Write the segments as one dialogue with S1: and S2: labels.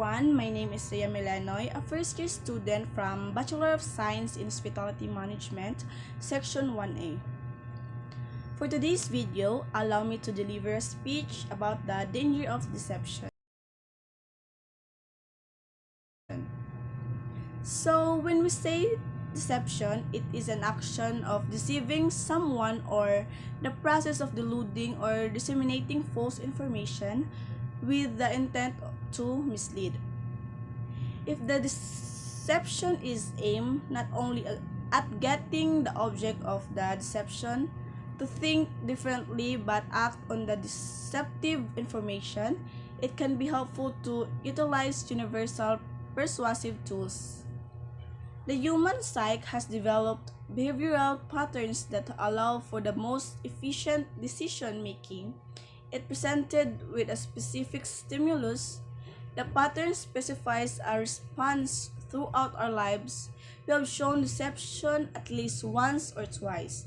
S1: everyone, my name is Sia Milanoy, a first year student from Bachelor of Science in Hospitality Management, Section 1A. For today's video, allow me to deliver a speech about the danger of deception. So, when we say deception, it is an action of deceiving someone or the process of deluding or disseminating false information with the intent to mislead. If the deception is aimed not only at getting the object of the deception to think differently but act on the deceptive information, it can be helpful to utilize universal persuasive tools. The human psyche has developed behavioral patterns that allow for the most efficient decision making. It presented with a specific stimulus. The pattern specifies a response throughout our lives. We have shown deception at least once or twice.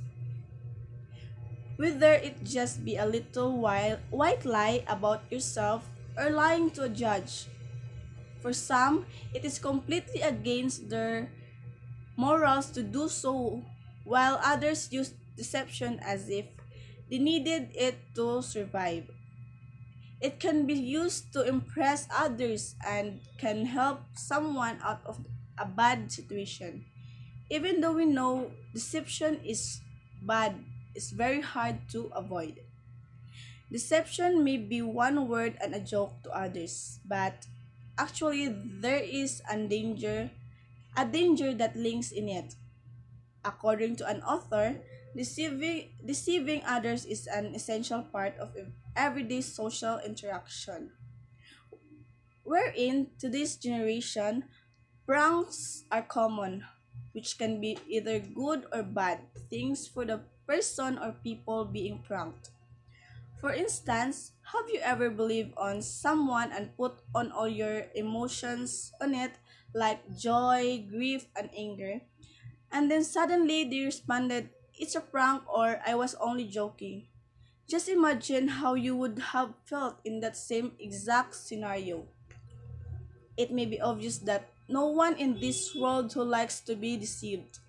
S1: Whether it just be a little white lie about yourself or lying to a judge. For some, it is completely against their morals to do so, while others use deception as if they needed it to survive. It can be used to impress others and can help someone out of a bad situation. Even though we know deception is bad, it's very hard to avoid. Deception may be one word and a joke to others, but actually there is a danger that links in it. According to an author, deceiving others is an essential part of everyday social interaction. Wherein today's generation, pranks are common, which can be either good or bad things for the person or people being pranked. For instance, have you ever believed on someone and put on all your emotions on it, like joy, grief, and anger? And then suddenly they responded, "It's a prank," or "I was only joking." Just imagine how you would have felt in that same exact scenario. It may be obvious that no one in this world who likes to be deceived.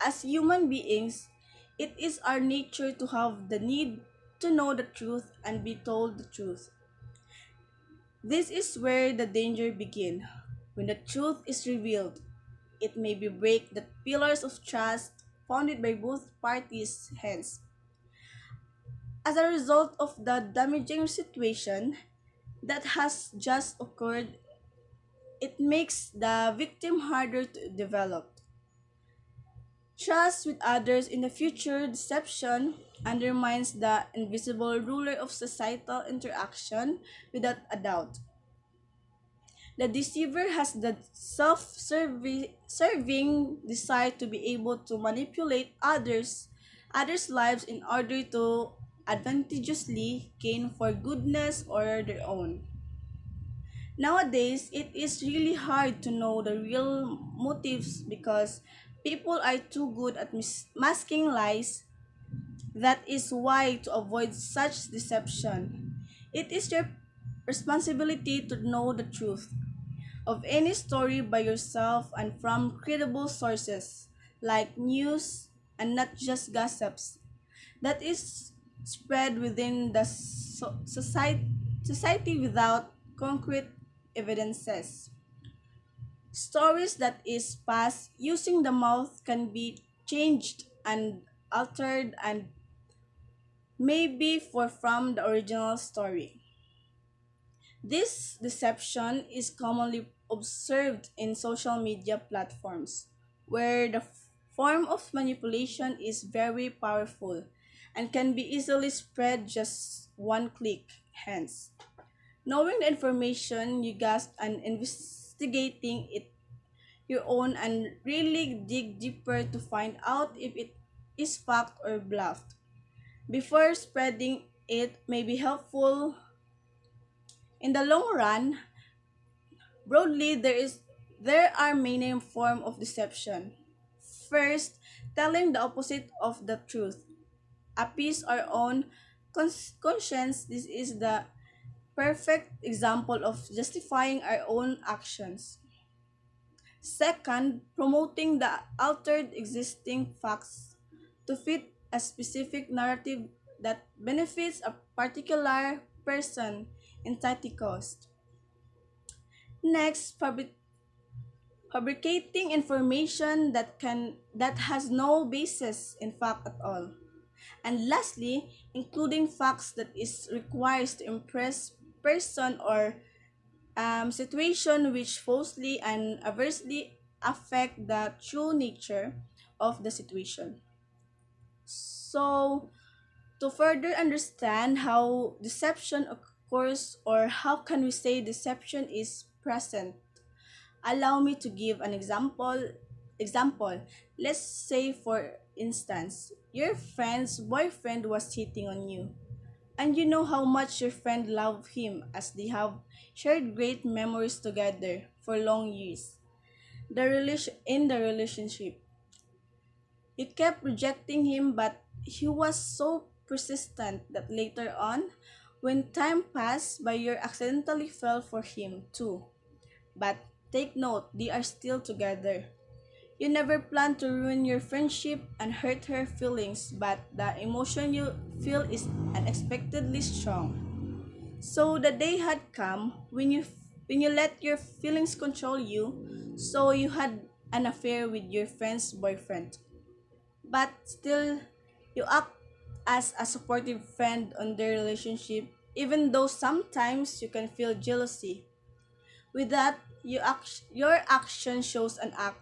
S1: As human beings, it is our nature to have the need to know the truth and be told the truth. This is where the danger begins. When the truth is revealed, it may be break the pillars of trust founded by both parties. Hence, as a result of the damaging situation that has just occurred, it makes the victim harder to develop. Trust with others in the future. Deception undermines the invisible ruler of societal interaction without a doubt. The deceiver has the self-serving desire to be able to manipulate others' lives in order to advantageously gain for goodness or their own. Nowadays, it is really hard to know the real motives because people are too good at masking lies. That is why, to avoid such deception, it is your responsibility to know the truth of any story by yourself and from credible sources like news and not just gossips that is spread within the society without concrete evidences. Stories that is passed using the mouth can be changed and altered and maybe for from the original story. This deception is commonly observed in social media platforms, where the form of manipulation is very powerful and can be easily spread just one click. Hence, knowing the information you gasp and investigating it your own and really dig deeper to find out if it is fact or bluff. Before spreading it may be helpful in the long run. Broadly, there are many forms of deception. First, telling the opposite of the truth. Appease our own conscience. This is the perfect example of justifying our own actions. Second, promoting the altered existing facts to fit a specific narrative that benefits a particular person entirely cost. Next, fabricating information that has no basis in fact at all. And lastly, including facts that is requires to impress person or situation which falsely and adversely affect the true nature of the situation. So, to further understand how deception occurs or how can we say deception is present, allow me to give an example. Let's say for instance, your friend's boyfriend was cheating on you. And you know how much your friend loved him as they have shared great memories together for long years. In the relationship, you kept rejecting him, but he was so persistent that later on, when time passed by, you accidentally fell for him too. But take note, they are still together. You never planned to ruin your friendship and hurt her feelings, but the emotion you feel is unexpectedly strong. So the day had come when you let your feelings control you, so you had an affair with your friend's boyfriend. But still you act as a supportive friend on their relationship even though sometimes you can feel jealousy. With that, your action shows an act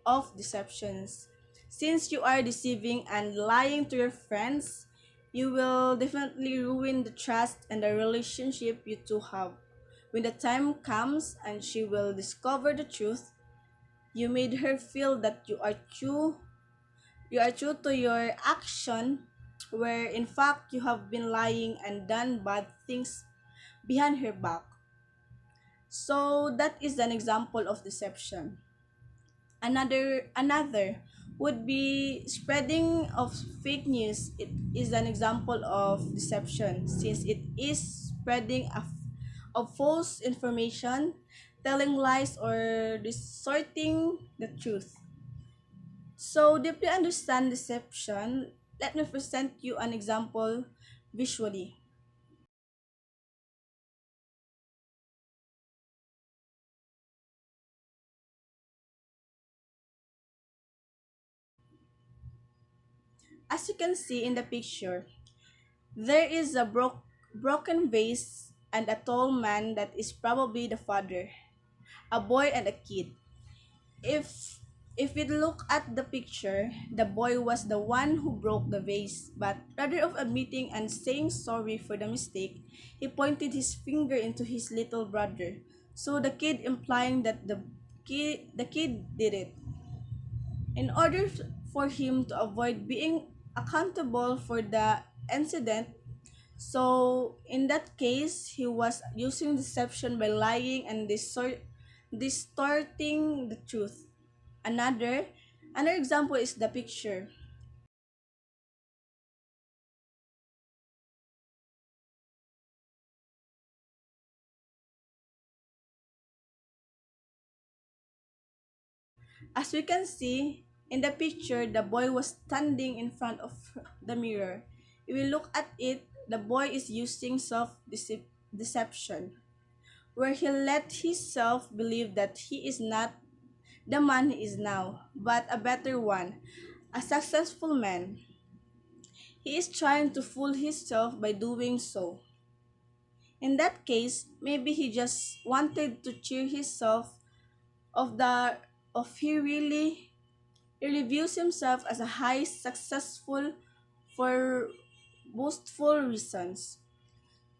S1: of deceptions. Since you are deceiving and lying to your friends, you will definitely ruin the trust and the relationship you two have. When the time comes and she will discover the truth, you made her feel that you are true to your action, where in fact you have been lying and done bad things behind her back. So that is an example of deception. Another would be spreading of fake news. It is an example of deception since it is spreading of false information, telling lies or distorting the truth. So deeply understand deception, let me present you an example visually. As you can see in the picture, there is a broken vase and a tall man that is probably the father, a boy and a kid. If if we look at the picture, the boy was the one who broke the vase, but rather of admitting and saying sorry for the mistake, he pointed his finger into his little brother. So the kid implying that the kid did it. In order for him to avoid being accountable for the incident, so in that case, he was using deception by lying and distorting the truth. Another another example is the picture. As we can see in the picture, the boy was standing in front of the mirror. If we look at it, the boy is using self-deception, where he let himself believe that he is not the man he is now, but a better one, a successful man. He is trying to fool himself by doing so. In that case, maybe he just wanted to cheer himself of the of he really views himself as a high successful for boastful reasons.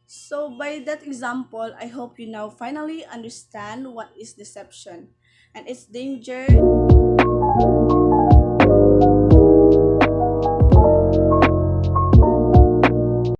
S1: So by that example, I hope you now finally understand what is deception and its danger